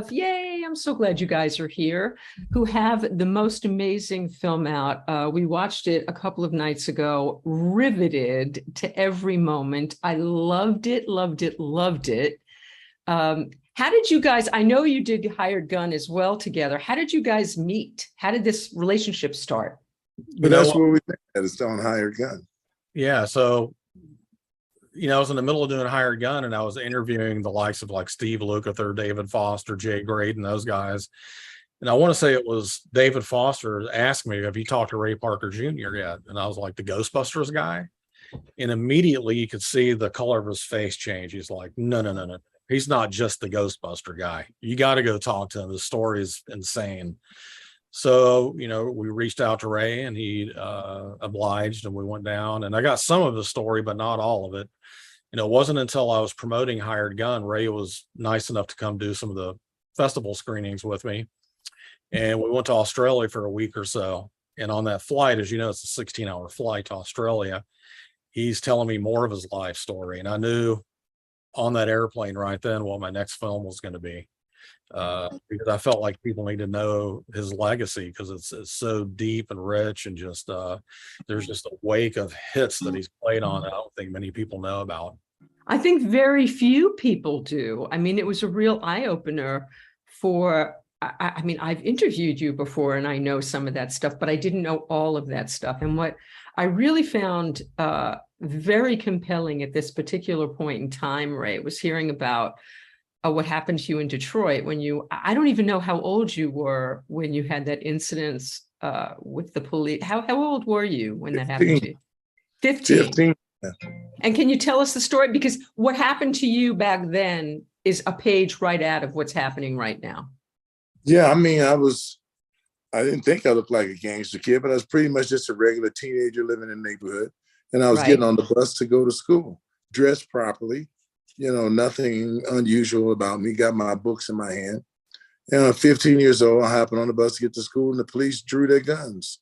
Yay, I'm so glad you guys are here, who have the most amazing film out. We watched it a couple of nights ago, riveted to every moment. I loved it, loved it, loved it. How did you guys, I know you did Hired Gun as well together. How did you guys meet? How did this relationship start? But that's where we met, it's on Hired Gun. Yeah, so I was in the middle of doing Hired Gun, and I was interviewing the likes of like Steve Lukather, David Foster, Jay Graydon, those guys. And I want to say it was David Foster asked me, "Have you talked to Ray Parker Jr. yet?" And I was like, "The Ghostbusters guy?" And immediately you could see the color of his face change. He's like, no. He's not just the Ghostbuster guy. You got to go talk to him. The story is insane. So, we reached out to Ray, and he obliged, and we went down, and I got some of the story, but not all of it. It wasn't until I was promoting Hired Gun, Ray was nice enough to come do some of the festival screenings with me. And we went to Australia for a week or so. And on that flight, as you know, it's a 16-hour flight to Australia. He's telling me more of his life story. And I knew on that airplane right then what my next film was going to be. Because I felt like people need to know his legacy, because it's so deep and rich, and just there's just a wake of hits that he's played on that I don't think many people know about. I think very few people do. I mean, it was a real eye-opener for, I mean, I've interviewed you before and I know some of that stuff, but I didn't know all of that stuff. And what I really found very compelling at this particular point in time, Ray, was hearing about what happened to you in Detroit when I don't even know how old you were when you had that incident with the police. How old were you when that happened to you? 15. And can you tell us the story? Because what happened to you back then is a page right out of what's happening right now. Yeah, I mean, I didn't think I looked like a gangster kid, but I was pretty much just a regular teenager living in the neighborhood. And I was getting on the bus to go to school, dressed properly, nothing unusual about me, got my books in my hand. And I'm 15 years old, I happened on the bus to get to school, and the police drew their guns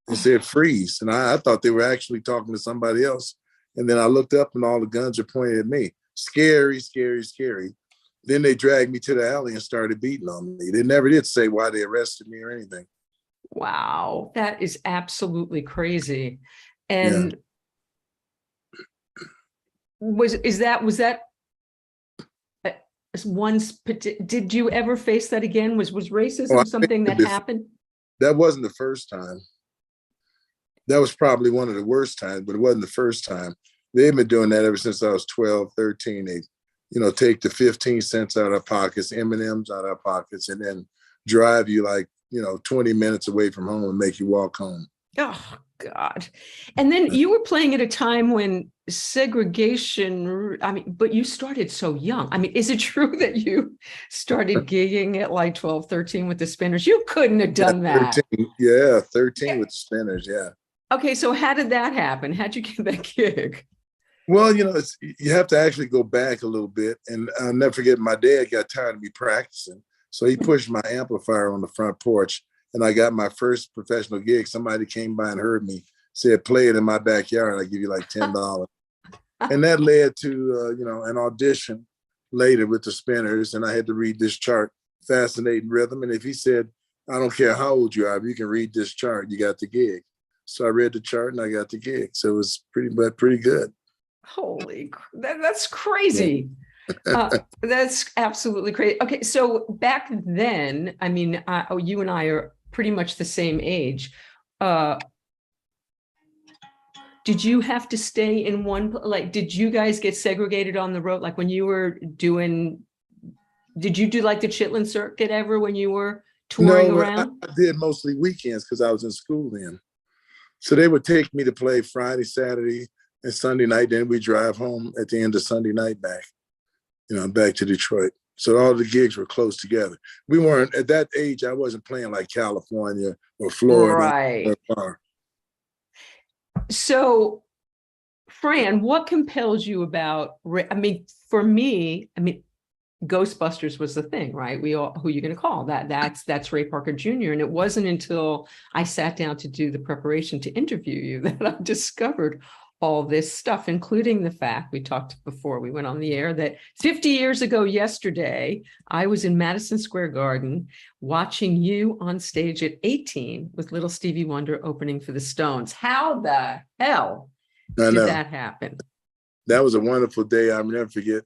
and said, freeze. And I thought they were actually talking to somebody else. And then I looked up and all the guns are pointed at me. Scary, scary, scary. Then they dragged me to the alley and started beating on me. They never did say why they arrested me or anything. Wow, that is absolutely crazy. And was that once, did you ever face that again? Was racism something that happened? That wasn't the first time. That was probably one of the worst times, but it wasn't the first time. They've been doing that ever since I was 12, 13. They, take the 15 cents out of our pockets, M&Ms out of our pockets, and then drive you 20 minutes away from home and make you walk home. Oh, God. And then you were playing at a time when segregation, but you started so young. I mean, is it true that you started gigging at like 12, 13 with the Spinners? You couldn't have done that. 13 with the Spinners, yeah. Okay, so how did that happen? How'd you get that gig? Well, you have to actually go back a little bit. And I'll never forget, my dad got tired of me practicing. So he pushed my amplifier on the front porch, and I got my first professional gig. Somebody came by and heard me, said, play it in my backyard. I'll give you like $10. And that led to, an audition later with the Spinners. And I had to read this chart, Fascinating Rhythm. And if he said, I don't care how old you are, if you can read this chart, you got the gig. So I read the chart and I got the gig. So it was pretty good. Holy, that's crazy. Yeah. That's absolutely crazy. Okay, so back then, I mean, you and I are pretty much the same age. Did you have to stay in one, did you guys get segregated on the road? Like when you were did you do like the Chitlin circuit ever when you were touring around? I did mostly weekends because I was in school then. So they would take me to play Friday, Saturday, and Sunday night. Then we drive home at the end of Sunday night back to Detroit. So all the gigs were close together. We weren't, at that age, I wasn't playing like California or Florida. Right. So, Fran, what compels you about, for me, Ghostbusters was the thing, right? Who are you going to call? That's Ray Parker Jr. And it wasn't until I sat down to do the preparation to interview you that I discovered all this stuff, including the fact we talked before we went on the air that 50 years ago yesterday, I was in Madison Square Garden watching you on stage at 18 with Little Stevie Wonder opening for the Stones. How the hell did that happen? That was a wonderful day. I'll never forget.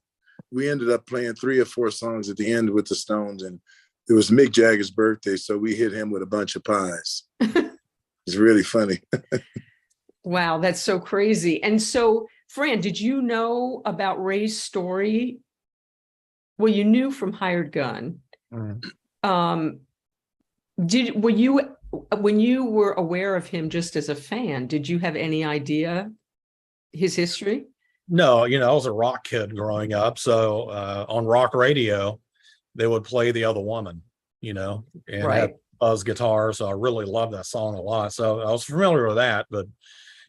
We ended up playing 3 or 4 songs at the end with the Stones, and it was Mick Jagger's birthday, so we hit him with a bunch of pies. It's really funny. Wow, that's so crazy. And so, Fran, did you know about Ray's story? Well, you knew from Hired Gun. Were you, when you were aware of him just as a fan, did you have any idea his history? No, I was a rock kid growing up. So on rock radio, they would play The Other Woman, and have buzz guitar. So I really loved that song a lot. So I was familiar with that, but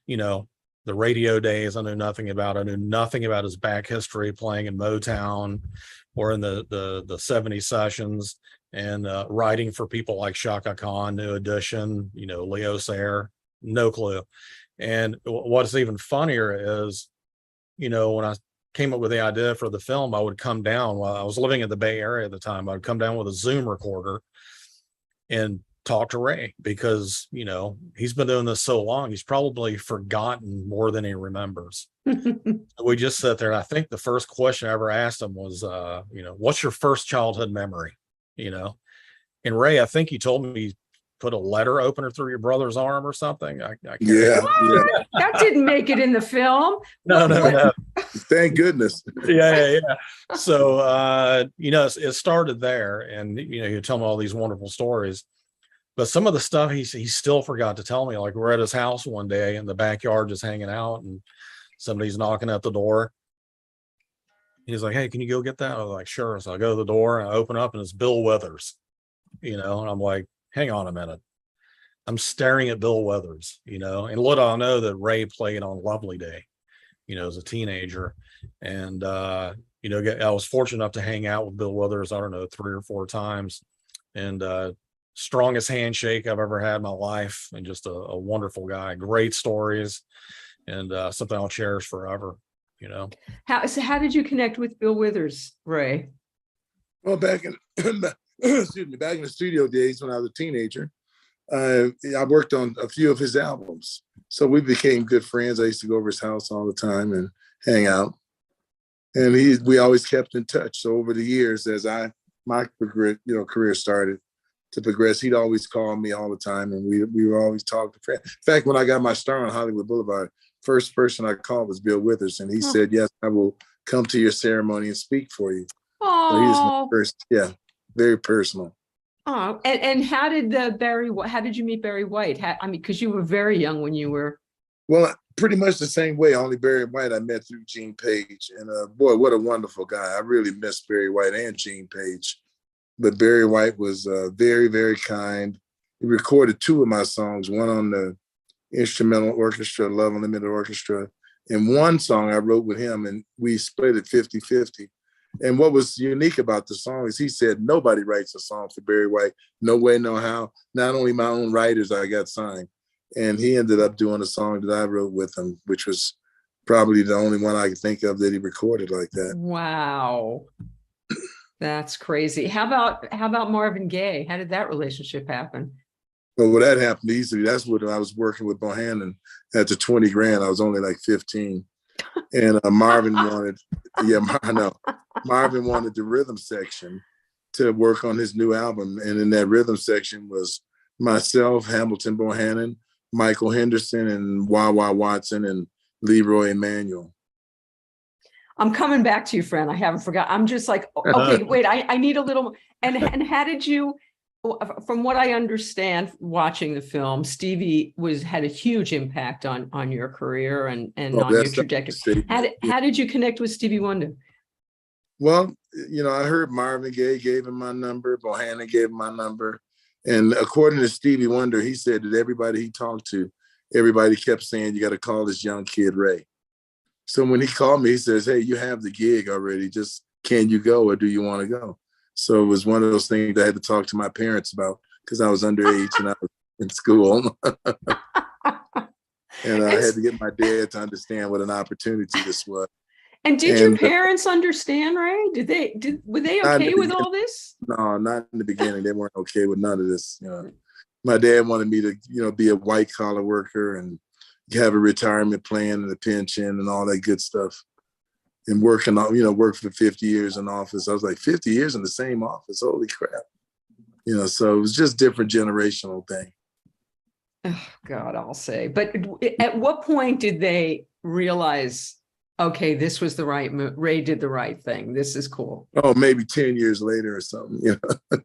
the radio days, I knew nothing about. I knew nothing about his back history playing in Motown or in the 70s sessions and writing for people like Chaka Khan, New Edition, Leo Sayer, no clue. And what's even funnier is, when I came up with the idea for the film, I would come down while I was living in the Bay Area at the time. I'd come down with a Zoom recorder and talk to Ray because, he's been doing this so long, he's probably forgotten more than he remembers. We just sat there. And I think the first question I ever asked him was, what's your first childhood memory? And Ray, I think he told me he put a letter opener through your brother's arm or something. I can't yeah. That didn't make it in the film. No. Thank goodness. Yeah. So, it started there, and, you tell me all these wonderful stories, but some of the stuff he still forgot to tell me. Like, we're at his house one day in the backyard just hanging out, and somebody's knocking at the door. He's like, "Hey, can you go get that?" I was like, "Sure." So I go to the door and I open up, and it's Bill Withers, and I'm like, hang on a minute. I'm staring at Bill Withers, and little I know that Ray played on Lovely Day, as a teenager. And, I was fortunate enough to hang out with Bill Withers, I don't know, 3 or 4 times. And strongest handshake I've ever had in my life. And just a wonderful guy, great stories, and something I'll cherish forever, How did you connect with Bill Withers, Ray? Well, back in back in the studio days when I was a teenager, I worked on a few of his albums. So we became good friends. I used to go over his house all the time and hang out. And we always kept in touch. So over the years, as my career started to progress, he'd always call me all the time, and we were always talking. In fact, when I got my star on Hollywood Boulevard, first person I called was Bill Withers, and he said, "Yes, I will come to your ceremony and speak for you." So he was my first, very personal. Oh, and how did how did you meet Barry White? Because you were very young when you were. Well, pretty much the same way. Only Barry White I met through Gene Page, and boy, what a wonderful guy. I really miss Barry White and Gene Page, but Barry White was very, very kind. He recorded 2 of my songs, one on the instrumental orchestra, Love Unlimited Orchestra, and one song I wrote with him, and we split it 50-50. And what was unique about the song is he said, nobody writes a song for Barry White. No way, no how. Not only my own writers I got signed. And he ended up doing a song that I wrote with him, which was probably the only one I could think of that he recorded like that. Wow. That's crazy. How about Marvin Gaye? How did that relationship happen? Well, that happened easily. That's what I was working with Bohannon at the 20 grand. I was only like 15. And Marvin wanted, Marvin wanted the rhythm section to work on his new album. And in that rhythm section was myself, Hamilton Bohannon, Michael Henderson, and Wah Watson, and Leroy Emanuel. I'm coming back to you, Fran. I haven't forgotten. I'm just like, okay, wait, I need a little. And how did you, from what I understand, watching the film, Stevie had a huge impact on your career and on your trajectory. How did you connect with Stevie Wonder? Well, I heard Marvin Gaye gave him my number, Bohannon gave him my number. And according to Stevie Wonder, he said that everybody he talked to, everybody kept saying, you got to call this young kid Ray. So when he called me, he says, hey, you have the gig already. Just can you go, or do you want to go? So it was one of those things I had to talk to my parents about because I was underage and I was in school. And I had to get my dad to understand what an opportunity this was. And did your parents understand, Ray? Were they okay with all this? No, not in the beginning. They weren't okay with none of this. You know, my dad wanted me to, you know, be a white collar worker and have a retirement plan and a pension and all that good stuff. And working on, you know, work for 50 years in office. I was like, 50 years in the same office. Holy crap. You know, so it was just different generational thing. Oh, God, I'll say. But at what point did they realize, okay, this was the right move? Ray did the right thing. This is cool. Oh, maybe 10 years later or something. You know?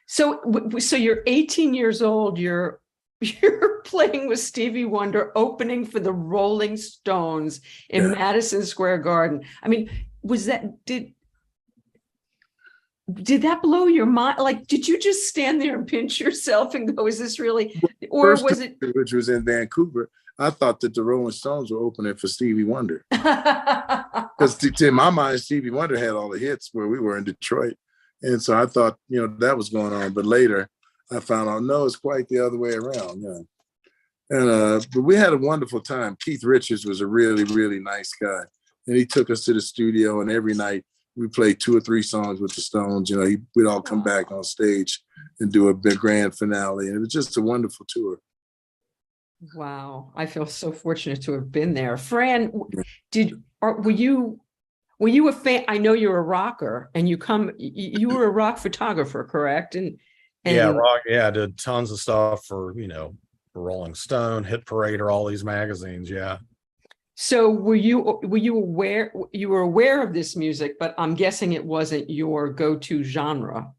So you're 18 years old. You're playing with Stevie Wonder, opening for the Rolling Stones in Madison Square Garden. I mean, did that blow your mind? Like, did you just stand there and pinch yourself and go, is this really, or was it? Which was in Vancouver. I thought that the Rolling Stones were opening for Stevie Wonder. Because in my mind, Stevie Wonder had all the hits where we were in Detroit. And so I thought, you know, that was going on. But later I found out, no, it's quite the other way around. Yeah. And but we had a wonderful time. Keith Richards was a really, really nice guy. And he took us to the studio, and every night we played 2 or 3 songs with the Stones. You know, we'd all come back on stage and do a big grand finale. And it was just a wonderful tour. Wow. I feel so fortunate to have been there. Fran, were you a fan? I know you're a rocker, and you were a rock photographer, correct? And rock. Yeah, I did tons of stuff for, you know, Rolling Stone, Hit Parade, or all these magazines. Yeah. So were you aware? You were aware of this music, but I'm guessing it wasn't your go-to genre.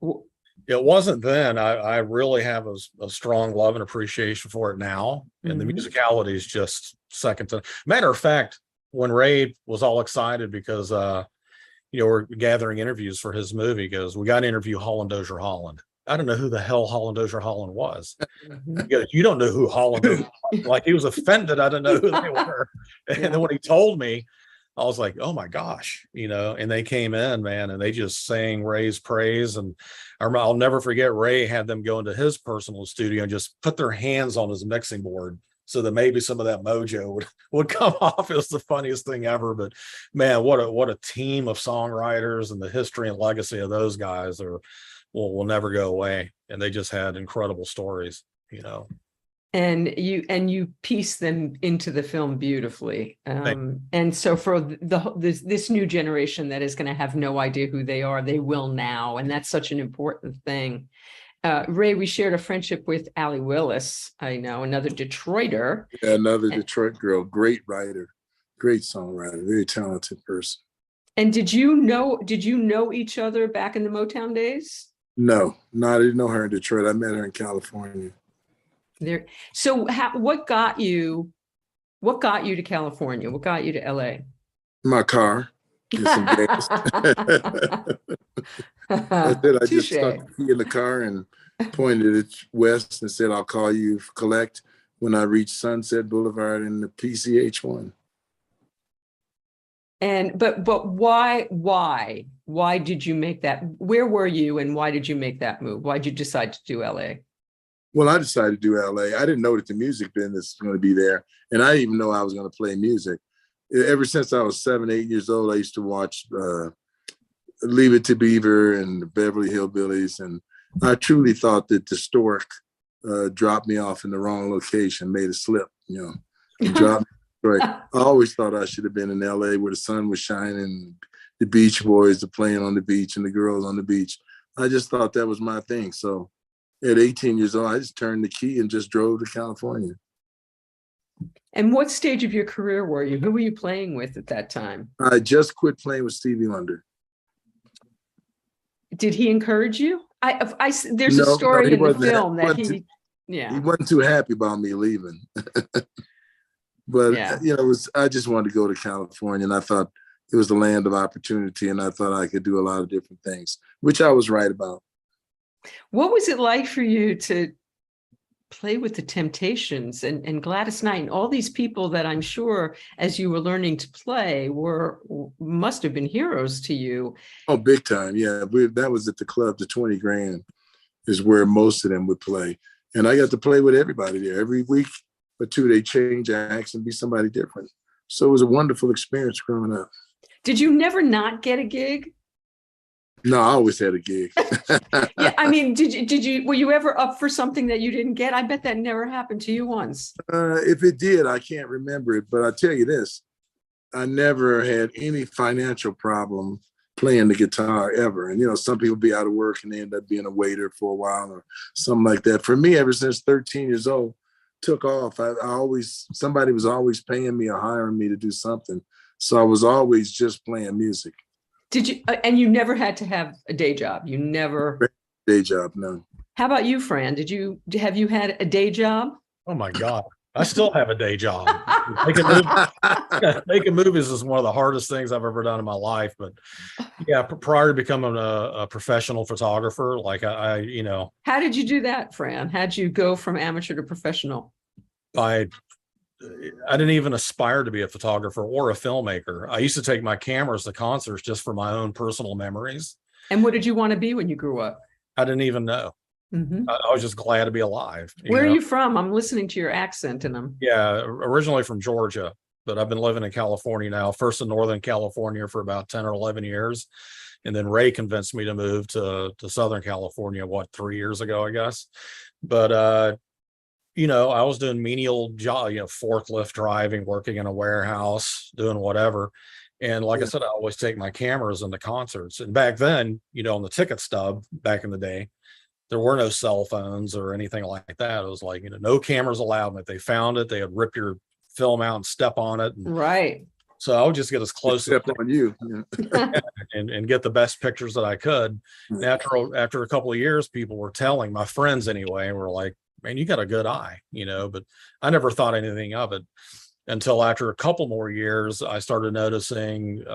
It wasn't then. I really have a strong love and appreciation for it now. And the musicality is just second to. Matter of fact, when Ray was all excited because you know, we're gathering interviews for his movie, because we got to interview Holland Dozier Holland. I don't know who the hell Holland Dozier Holland was. He goes, you don't know who Holland Dozier Holland. Like, he was offended I didn't know who they were. And then when he told me, I was like, oh my gosh, you know. And they came in, man, and they just sang Ray's praise. And I'll never forget, Ray had them go into his personal studio and just put their hands on his mixing board so that maybe some of that mojo would come off. It was the funniest thing ever. But man, what a team of songwriters, and the history and legacy of those guys will never go away. And they just had incredible stories, you know. And you piece them into the film beautifully. And so for this new generation that is going to have no idea who they are, they will now. And that's such an important thing. Ray, we shared a friendship with Allie Willis, I know, another Detroiter. Yeah, another Detroit girl, great writer, great songwriter, very talented person. And did you know each other back in the Motown days? No, I didn't know her in Detroit. I met her in California. So what got you to California? What got you to LA? My car. Some gas. I just stuck the key in the car and pointed it west and said, I'll call you collect when I reach Sunset Boulevard in the PCH1. And but why did you make that? Where were you and why did you make that move? Why did you decide to do LA? Well, I decided to do LA. I didn't know that the music business was going to be there. And I didn't even know I was going to play music. Ever since I was 7, 8 years old, I used to watch Leave It to Beaver and the Beverly Hillbillies. And I truly thought that the stork dropped me off in the wrong location, made a slip, you know, and dropped me. Right. I always thought I should have been in LA where the sun was shining, the Beach Boys are playing on the beach and the girls on the beach. I just thought that was my thing. So at 18 years old, I just turned the key and just drove to California. And what stage of your career were you? Who were you playing with at that time? I just quit playing with Stevie Wonder. Did he encourage you? There's a story in the film that he wasn't too happy about me leaving. But you know, I just wanted to go to California, and I thought it was the land of opportunity, and I thought I could do a lot of different things, which I was right about. What was it like for you to play with the Temptations and Gladys Knight and all these people that I'm sure, as you were learning to play, must have been heroes to you? Oh, big time. Yeah. That was at the club. The 20 Grand is where most of them would play. And I got to play with everybody there. Every week or two, they change acts and be somebody different. So it was a wonderful experience growing up. Did you never not get a gig? No, I always had a gig. Yeah, I mean, were you ever up for something that you didn't get? I bet that never happened to you once. If it did, I can't remember it. But I tell you this, I never had any financial problem playing the guitar ever. And, you know, some people be out of work and they end up being a waiter for a while or something like that. For me, ever since 13 years old, took off. Somebody was always paying me or hiring me to do something. So I was always just playing music. Did you, and you never had to have a day job? You never? Day job, no. How about you, Fran? Have you had a day job? Oh my God. I still have a day job. Making movies is one of the hardest things I've ever done in my life. But yeah, prior to becoming a professional photographer, like I, you know. How did you do that, Fran? How'd you go from amateur to professional? I didn't even aspire to be a photographer or a filmmaker. I used to take my cameras to concerts just for my own personal memories. And what did you want to be when you grew up? I didn't even know. Mm-hmm. I was just glad to be alive. Where are you from? I'm listening to your accent and I'm. Yeah, originally from Georgia, but I've been living in California now, first in Northern California for about 10 or 11 years. And then Ray convinced me to move to Southern California, 3 years ago, I guess. But, you know, I was doing menial job, you know, forklift driving, working in a warehouse, doing whatever. And like I said, I always take my cameras into concerts. And back then, you know, on the ticket stub back in the day, there were no cell phones or anything like that. It was like, you know, no cameras allowed. And if they found it, they would rip your film out and step on it. Right. So I would just get as close step on you and get the best pictures that I could. And after a couple of years, people were telling, my friends anyway, were like, man, you got a good eye, you know, but I never thought anything of it until after a couple more years, I started noticing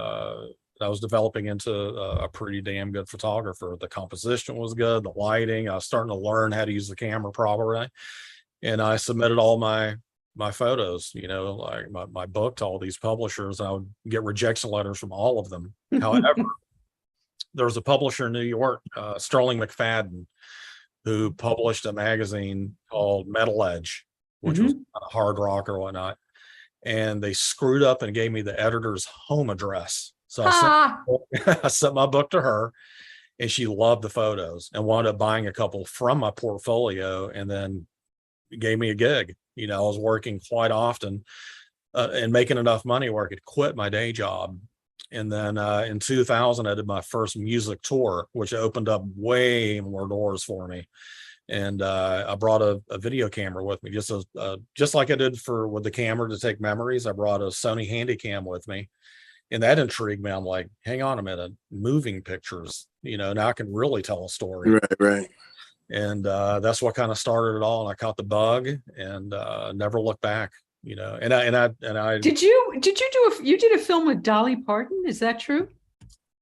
I was developing into a pretty damn good photographer. The composition was good, the lighting. I was starting to learn how to use the camera properly, and I submitted all my photos, you know, like my book to all these publishers. And I would get rejection letters from all of them. However, there was a publisher in New York, Sterling McFadden, who published a magazine called Metal Edge, which was a hard rock or whatnot. And they screwed up and gave me the editor's home address. So I sent my book to her, and she loved the photos and wound up buying a couple from my portfolio, and then gave me a gig. You know, I was working quite often and making enough money where I could quit my day job. And then in 2000, I did my first music tour, which opened up way more doors for me. And I brought a video camera with me, just like I did with the camera to take memories. I brought a Sony Handycam with me. And that intrigued me. I'm like, hang on a minute, moving pictures, you know, now I can really tell a story. Right. And that's what kind of started it all. And I caught the bug and never looked back, you know. And I did you did a film with Dolly Parton? Is that true?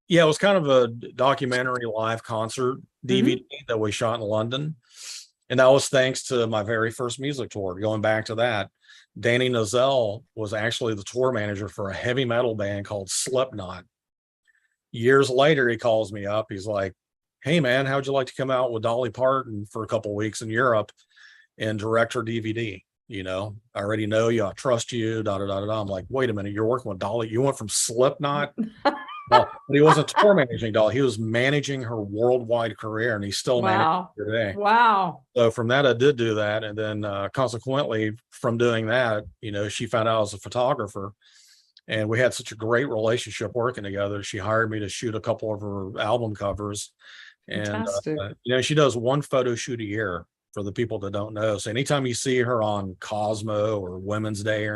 Yeah, it was kind of a documentary live concert DVD that we shot in London. And that was thanks to my very first music tour. Going back to that, Danny Nozell was actually the tour manager for a heavy metal band called Slipknot. Years later, he calls me up. He's like, hey, man, how'd you like to come out with Dolly Parton for a couple of weeks in Europe and direct her DVD? You know, I already know you. I trust you. I'm like, wait a minute, you're working with Dolly? You went from Slipknot? Well, he wasn't tour managing Dolly. He was managing her worldwide career, and he's still managing her today. Wow. So from that, I did do that. And then consequently, from doing that, you know, she found out I was a photographer. And we had such a great relationship working together. She hired me to shoot a couple of her album covers. And, you know, she does one photo shoot a year for the people that don't know. So anytime you see her on Cosmo or Women's Day,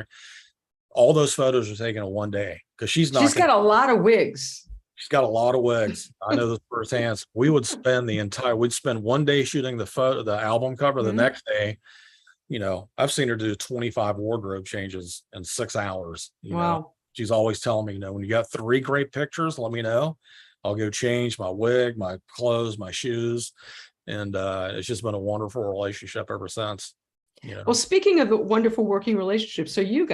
all those photos are taken in one day because she's got a lot of wigs. She's got a lot of wigs. I know this firsthand. We'd spend one day shooting the album cover. The next day, you know, I've seen her do 25 wardrobe changes in 6 hours. You know, she's always telling me, you know, when you got 3 great pictures, let me know. I'll go change my wig, my clothes, my shoes. And it's just been a wonderful relationship ever since. You know? Well, speaking of a wonderful working relationship, so you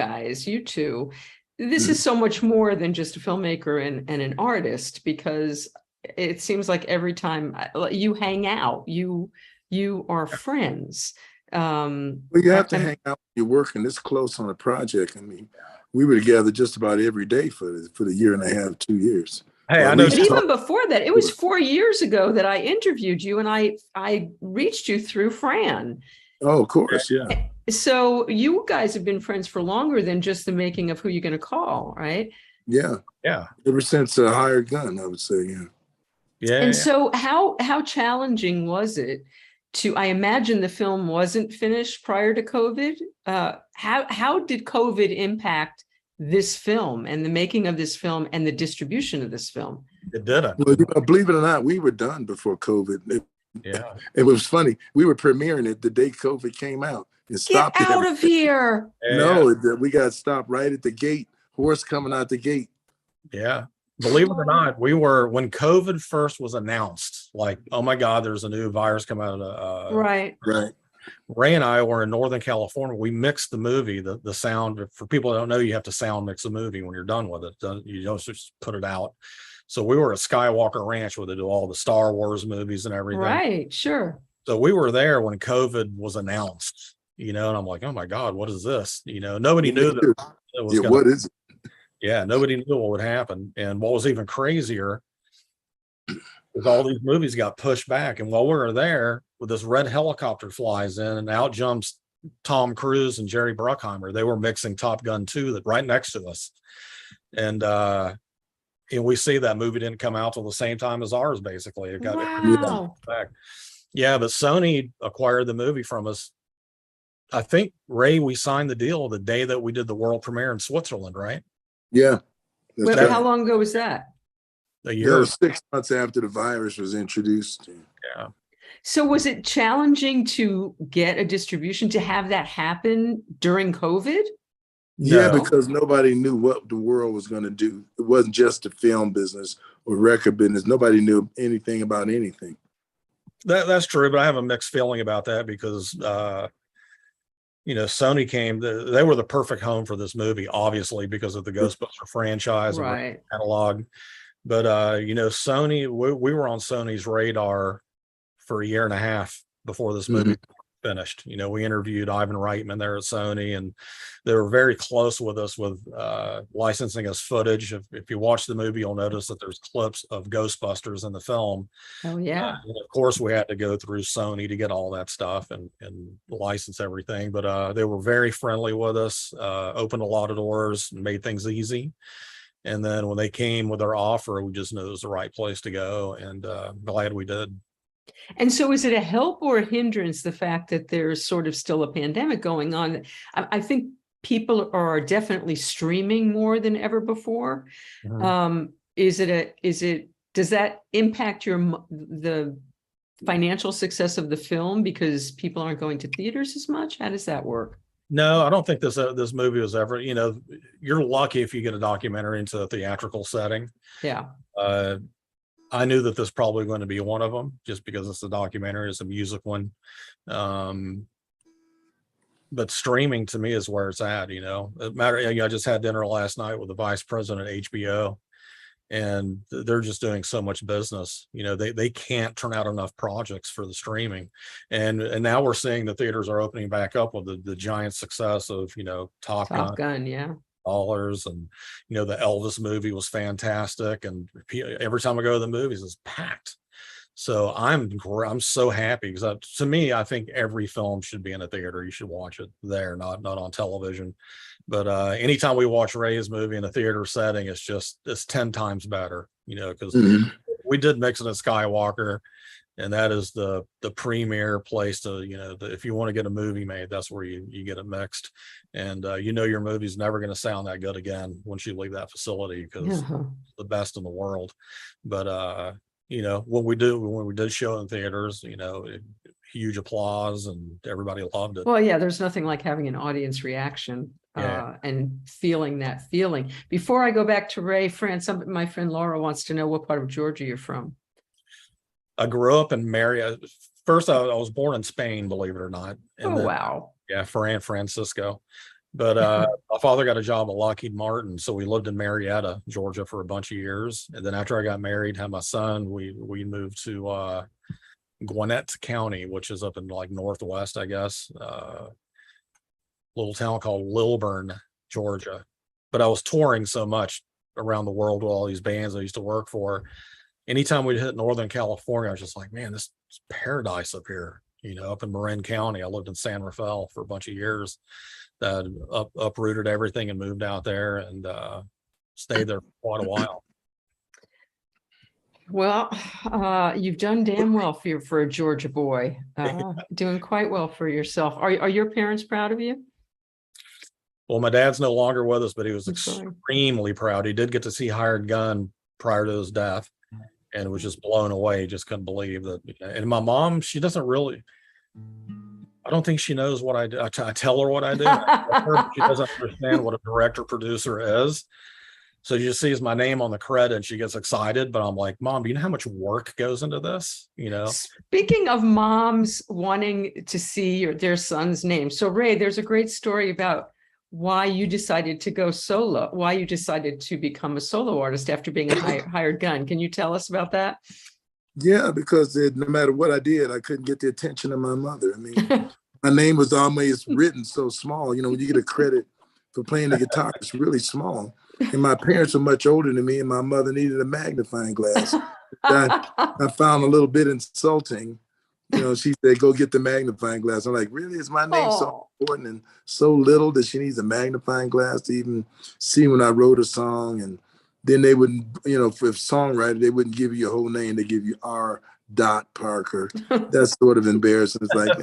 two, this is so much more than just a filmmaker and an artist, because it seems like every time you hang out, you are friends. Well, you have to hang out when you're working this close on a project. I mean, we were together just about every day for the year and a half, 2 years. Hey, I know. But even before that, it was 4 years ago that I interviewed you, and I reached you through Fran. Oh, of course, yeah. So you guys have been friends for longer than just the making of Who You Gonna Call, right? Yeah. Yeah. Ever since Hired Gun, I would say, yeah. Yeah. And so how challenging was it to, I imagine the film wasn't finished prior to COVID. How did COVID impact this film and the making of this film and the distribution of this film? It didn't. Well, believe it or not, we were done before COVID. It was funny. We were premiering it the day COVID came out. It stopped. Get out of here. No, we got stopped right at the gate. Horse coming out the gate. Yeah. Believe it or not, when COVID first was announced, like, oh my God, there's a new virus coming out of right. Ray and I were in Northern California. We mixed the movie, the sound. For people that don't know, you have to sound mix a movie when you're done with it. You don't just put it out. So we were at Skywalker Ranch where they do all the Star Wars movies and everything. Right, sure. So we were there when COVID was announced, and I'm like, oh my God, what is this? Nobody knew that it was what is it? Yeah, nobody knew what would happen. And what was even crazier is all these movies got pushed back. And while we were there, with this red helicopter flies in and out jumps Tom Cruise and Jerry Bruckheimer. They were mixing Top Gun 2 that right next to us. And we see that movie didn't come out till the same time as ours, basically. It got back. Yeah, but Sony acquired the movie from us. I think, Ray, we signed the deal the day that we did the world premiere in Switzerland, right? Yeah. Well, how long ago was that? A year. It was 6 months after the virus was introduced. Yeah. So was it challenging to get a distribution, to have that happen during COVID? Yeah, because nobody knew what the world was going to do. It wasn't just the film business or record business. Nobody knew anything about anything. That's true, but I have a mixed feeling about that because Sony came, they were the perfect home for this movie, obviously, because of the Ghostbusters franchise and catalog. But, Sony, we were on Sony's radar for a year and a half before this movie finished. We interviewed Ivan Reitman there at Sony, and they were very close with us with licensing us footage. If you watch the movie, you'll notice that there's clips of Ghostbusters in the film. Oh, yeah. And of course, we had to go through Sony to get all that stuff and license everything. But they were very friendly with us, opened a lot of doors, and made things easy. And then when they came with their offer, we just knew it was the right place to go, and glad we did. And so is it a help or a hindrance, the fact that there's sort of still a pandemic going on? I think people are definitely streaming more than ever before. Does that impact the financial success of the film because people aren't going to theaters as much? How does that work? No, I don't think this movie was ever, you're lucky if you get a documentary into a theatrical setting. Yeah. I knew that this probably going to be one of them just because it's a documentary, it's a music one. But streaming to me is where it's at, I just had dinner last night with the vice president at HBO, and they're just doing so much business. They can't turn out enough projects for the streaming. And now we're seeing the theaters are opening back up with the giant success of, Top Gun, yeah. Dollars, and the Elvis movie was fantastic, and every time I go to the movies it's packed. So I'm so happy because to me, I think every film should be in a theater. You should watch it there, not on television. But anytime we watch Ray's movie in a theater setting, it's 10 times better, because we did mix it at Skywalker, and that is the premier place to, if you want to get a movie made, that's where you get it mixed. And your movie's never going to sound that good again once you leave that facility, because it's the best in the world. But when we did show in theaters, huge applause and everybody loved it. Well, yeah, there's nothing like having an audience reaction and feeling that feeling. Before I go back to Ray, my friend Laura wants to know what part of Georgia you're from. I grew up in Marietta. First, I was born in Spain, believe it or not. And wow. Yeah, Francisco. But my father got a job at Lockheed Martin, so we lived in Marietta, Georgia, for a bunch of years. And then after I got married, had my son, we moved to Gwinnett County, which is up in like Northwest, I guess, little town called Lilburn, Georgia. But I was touring so much around the world with all these bands I used to work for. Anytime we'd hit Northern California, I was just like, man, this is paradise up here. Up in Marin County. I lived in San Rafael for a bunch of years. That uprooted everything and moved out there and stayed there for quite a while. Well, you've done damn well for a Georgia boy. Doing quite well for yourself. Are your parents proud of you? Well, my dad's no longer with us, but he was extremely proud. He did get to see Hired Gun prior to his death and was just blown away. He just couldn't believe that. And my mom, she doesn't really, I don't think she knows what I do. I tell her what I do. She doesn't understand what a director producer is. So she just sees my name on the credit and she gets excited. But I'm like, Mom, do you know how much work goes into this? Speaking of moms wanting to see their son's name. So Ray, there's a great story about why you decided to go solo, why you decided to become a solo artist after being a hired gun. Can you tell us about that? Yeah, because no matter what I did, I couldn't get the attention of my mother. I mean, my name was always written so small. When you get a credit for playing the guitar, it's really small. And my parents were much older than me, and my mother needed a magnifying glass. I found a little bit insulting. She said, go get the magnifying glass. I'm like, really? Is my name so important and so little that she needs a magnifying glass to even see when I wrote a song? And then they wouldn't, for songwriter, they wouldn't give you your whole name. They give you R. Parker. That's sort of embarrassing. It's like,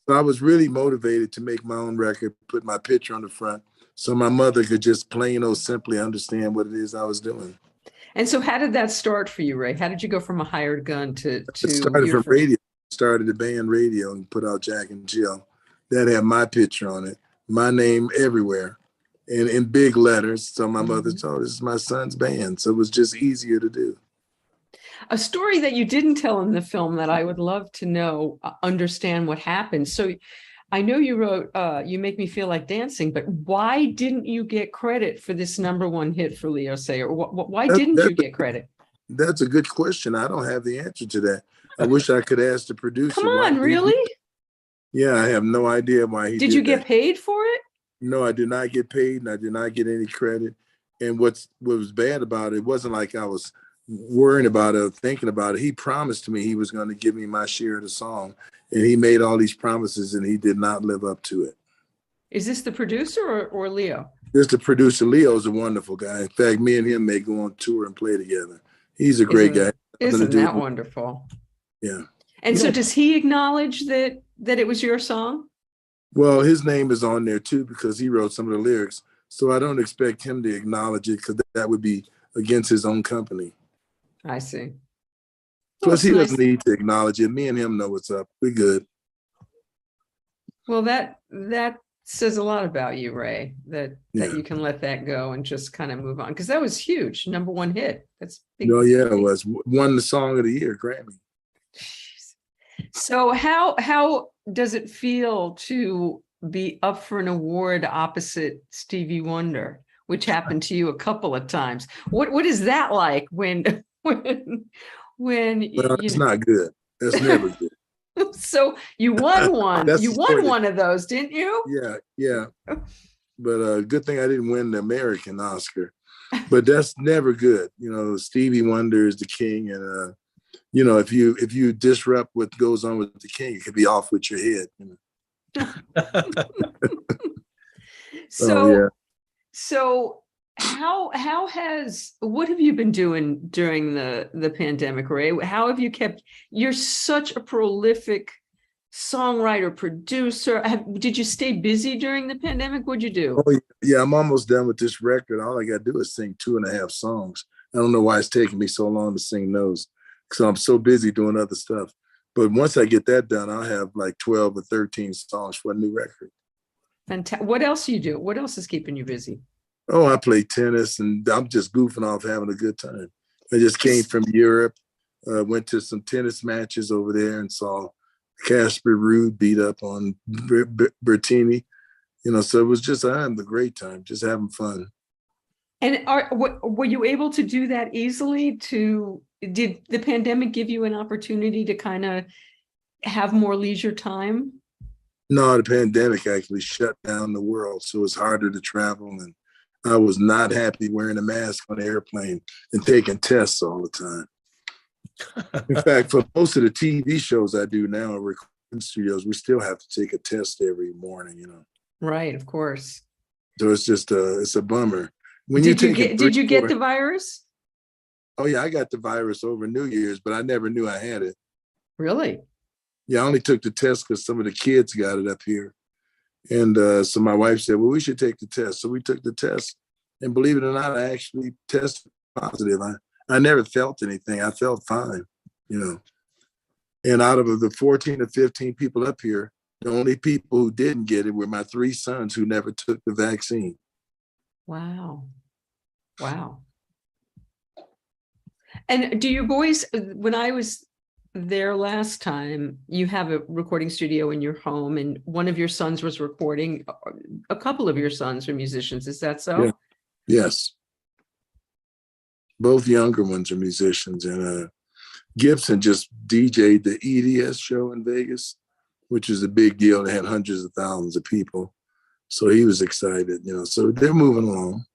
So I was really motivated to make my own record, put my picture on the front, so my mother could just plain old simply understand what it is I was doing. And so how did that start for you, Ray? How did you go from a hired gun to It started from Raydio. Started the band Raydio and put out Jack and Jill. That had my picture on it, my name everywhere, and in big letters. So my mother told, this is my son's band. So it was just easier to do. A story that you didn't tell in the film that I would love to know, understand what happened. So I know you wrote You Make Me Feel Like Dancing, but why didn't you get credit for this #1 hit for Leo Sayer? Why didn't you get credit? That's a good question. I don't have the answer to that. I wish I could ask the producer. Come on, really? Yeah, I have no idea why he did. Did you get paid for it? No, I did not get paid, and I did not get any credit. And what was bad about it wasn't like I was worrying about it or thinking about it. He promised me he was going to give me my share of the song, and he made all these promises, and he did not live up to it. Is this the producer or Leo? This is the producer. Leo's a wonderful guy. In fact, me and him may go on tour and play together. He's a great guy. Isn't that wonderful? Yeah. And so does he acknowledge that it was your song? Well, his name is on there too because he wrote some of the lyrics. So I don't expect him to acknowledge it because that would be against his own company. I see. Plus, he doesn't need to acknowledge it. Me and him know what's up. We're good. Well, that says a lot about you, Ray, that you can let that go and just kind of move on. Because that was huge. #1 hit. That's big. No, yeah, it was. Won the Song of the Year, Grammy. Jeez. So how does it feel to be up for an award opposite Stevie Wonder, which happened to you a couple of times? What is that like when Well, it's not good. That's never good. So you won one. You won one of those, didn't you? Yeah. But good thing I didn't win the American Oscar. But that's never good. Stevie Wonder is the king, and if you disrupt what goes on with the king, it could be off with your head. So what have you been doing during the pandemic, Ray? How have you you're such a prolific songwriter, producer. Did you stay busy during the pandemic? What'd you do? Oh, yeah, I'm almost done with this record. All I got to do is sing 2.5 songs. I don't know why it's taking me so long to sing those because I'm so busy doing other stuff. But once I get that done, I'll have like 12 or 13 songs for a new record. Fantastic. What else do you do? What else is keeping you busy? Oh, I play tennis and I'm just goofing off, having a good time. I just came from Europe, went to some tennis matches over there and saw Casper Ruud beat up on Bertini. So it was just, I had a great time, just having fun. And were you able to do that easily? Did the pandemic give you an opportunity to kind of have more leisure time? No, the pandemic actually shut down the world, so it's harder to travel. And I was not happy wearing a mask on the airplane and taking tests all the time. In fact, for most of the TV shows I do now, recording studios, we still have to take a test every morning, Right, of course. So it's just it's a bummer. Did you get the virus? Oh yeah, I got the virus over New Year's, but I never knew I had it. Really? Yeah, I only took the test because some of the kids got it up here. And so my wife said, well, we should take the test. So we took the test. And believe it or not, I actually tested positive. I never felt anything. I felt fine, And out of the 14 to 15 people up here, the only people who didn't get it were my 3 sons who never took the vaccine. Wow. Wow. And do you boys, when I was there last time, you have a recording studio in your home and one of your sons was recording, a couple of your sons are musicians, is that so? Yeah. Yes. Both younger ones are musicians, and Gibson just DJ'd the EDS show in Vegas, which is a big deal. They had hundreds of thousands of people. So he was excited, so they're moving along.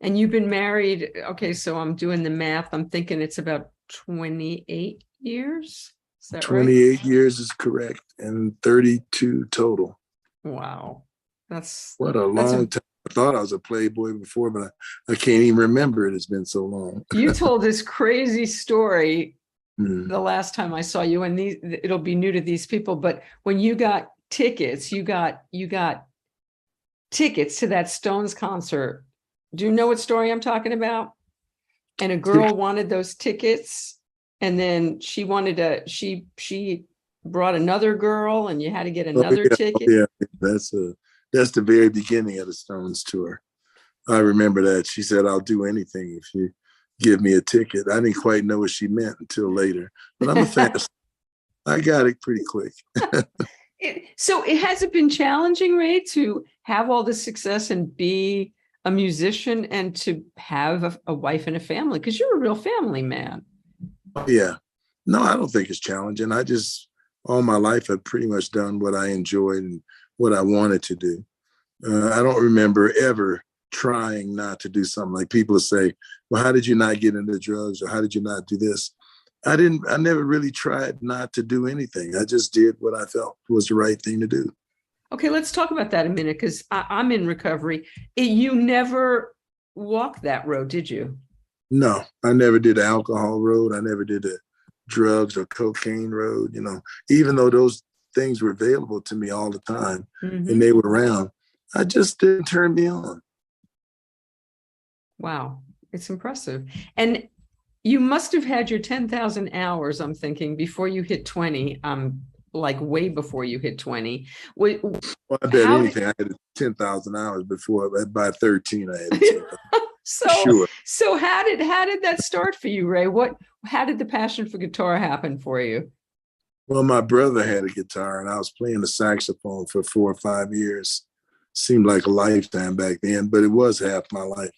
And you've been married, okay, so I'm doing the math. I'm thinking it's about 28 years. Is that 28 right? years is correct, and 32 total. Wow. What a long time. I thought I was a playboy before, but I can't even remember it. It's been so long. You told this crazy story the last time I saw you, and it'll be new to these people, but when you got tickets, you got tickets to that Stones concert. Do you know what story I'm talking about? And a girl wanted those tickets, and then she brought another girl, and you had to get another ticket. Yeah, that's the very beginning of the Stones tour. I remember that. She said, I'll do anything if you give me a ticket. I didn't quite know what she meant until later, but I'm a fan. I got it pretty quick. So it hasn't been challenging, Ray, to have all this success and be a musician and to have a wife and a family, because you're a real family man. Yeah. No, I don't think it's challenging. All my life, I've pretty much done what I enjoyed and what I wanted to do. I don't remember ever trying not to do something. Like people say, well, how did you not get into drugs? Or how did you not do this? I never really tried not to do anything. I just did what I felt was the right thing to do. Okay, let's talk about that a minute, because I'm in recovery. You never walked that road, did you? No, I never did the alcohol road. I never did the drugs or cocaine road, even though those things were available to me all the time and they were around. I just didn't turn me on. Wow, it's impressive. And you must have had your 10,000 hours, I'm thinking, before you hit 20, like way before you hit 20. Well, I bet anything. I had 10,000 hours before, by 13 I had it. So how did that start for you, Ray? How did the passion for guitar happen for you? Well, my brother had a guitar and I was playing the saxophone for 4 or 5 years. Seemed like a lifetime back then, but it was half my life.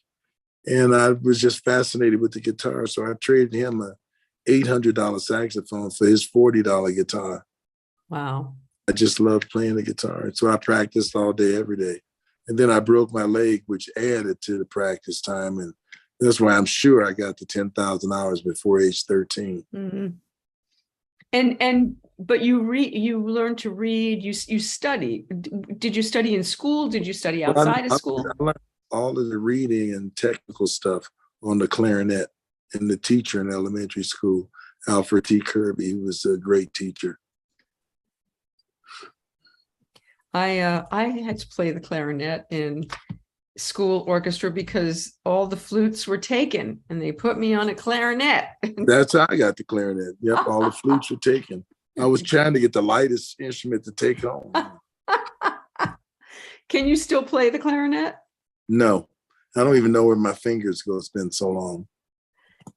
And I was just fascinated with the guitar. So I traded him a $800 saxophone for his $40 guitar. Wow. I just loved playing the guitar. So I practiced all day, every day. And then I broke my leg, which added to the practice time. And that's why I'm sure I got to 10,000 hours before age 13. Mm-hmm. But you learned to read, you study. Did you study in school? Did you study outside of school? I learned all of the reading and technical stuff on the clarinet, and the teacher in elementary school, Alfred T. Kirby, who was a great teacher. I had to play the clarinet in school orchestra because all the flutes were taken and they put me on a clarinet. That's how I got the clarinet. Yep, all the flutes were taken. I was trying to get the lightest instrument to take home. Can you still play the clarinet? No, I don't even know where my fingers go. It's been so long.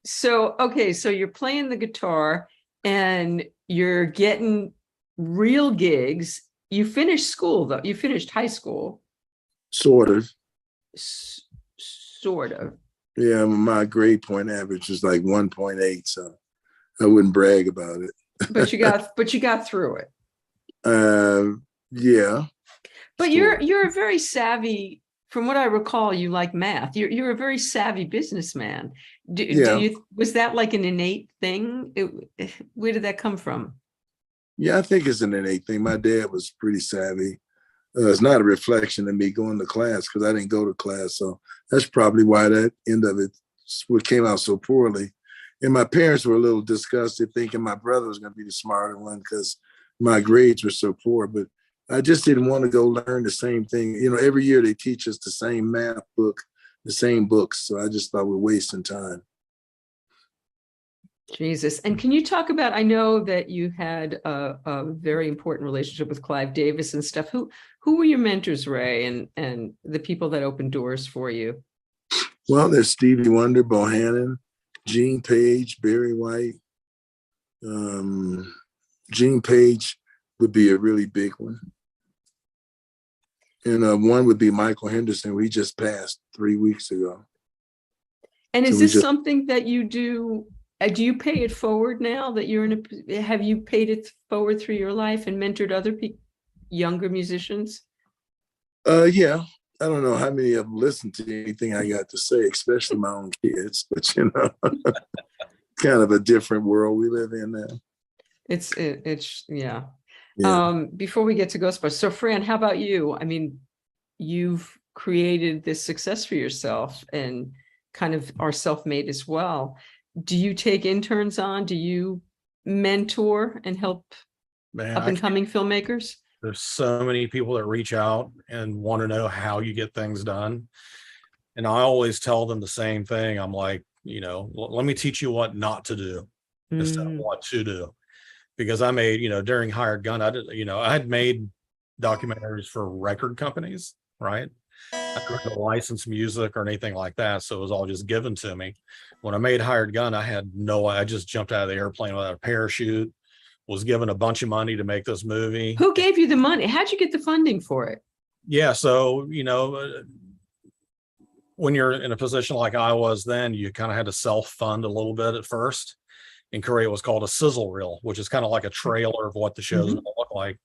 So, okay, so you're playing the guitar and you're getting real gigs. You finished school, though. You finished high school. Sort of. sort of. Yeah, my grade point average is like 1.8, so I wouldn't brag about it. But you got through it. Yeah. But you're a very savvy, from what I recall, you like math. You're a very savvy businessman. Was that like an innate thing? Where did that come from? Yeah, I think it's an innate thing. My dad was pretty savvy. It's not a reflection of me going to class because I didn't go to class. So that's probably why that end of it came out so poorly. And my parents were a little disgusted, thinking my brother was going to be the smarter one because my grades were so poor. But I just didn't want to go learn the same thing. You know, every year they teach us the same math book, the same books. So I just thought we're wasting time. Jesus. And can you talk about, I know that you had a very important relationship with Clive Davis and stuff. Who were your mentors, Ray, and the people that opened doors for you? Well, there's Stevie Wonder, Bohannon, Gene Page, Barry White. Gene Page would be a really big one. And one would be Michael Henderson, who he just passed 3 weeks ago. And is this something that you do? Do you pay it forward now that you're have you paid it forward through your life and mentored other younger musicians? Yeah. I don't know how many of them listen to anything I got to say, especially my own kids, but you know, kind of a different world we live in now. It's yeah. Yeah. Before we get to Ghostbusters, so Fran, how about you? I mean, you've created this success for yourself and kind of are self-made as well. Do you take interns on? Do you mentor and help up and coming filmmakers? There's so many people that reach out and want to know how you get things done. And I always tell them the same thing. I'm like, you know, let me teach you what not to do instead of what to do. Because I made, you know, during Hired Gun, I had made documentaries for record companies, right? I couldn't license music or anything like that. So it was all just given to me. When I made Hired Gun, I just jumped out of the airplane without a parachute, was given a bunch of money to make this movie. Who gave you the money? How'd you get the funding for it? Yeah. So, you know, when you're in a position like I was then, you kind of had to self-fund a little bit at first and create what's called a sizzle reel, which is kind of like a trailer of what the show's going to look like.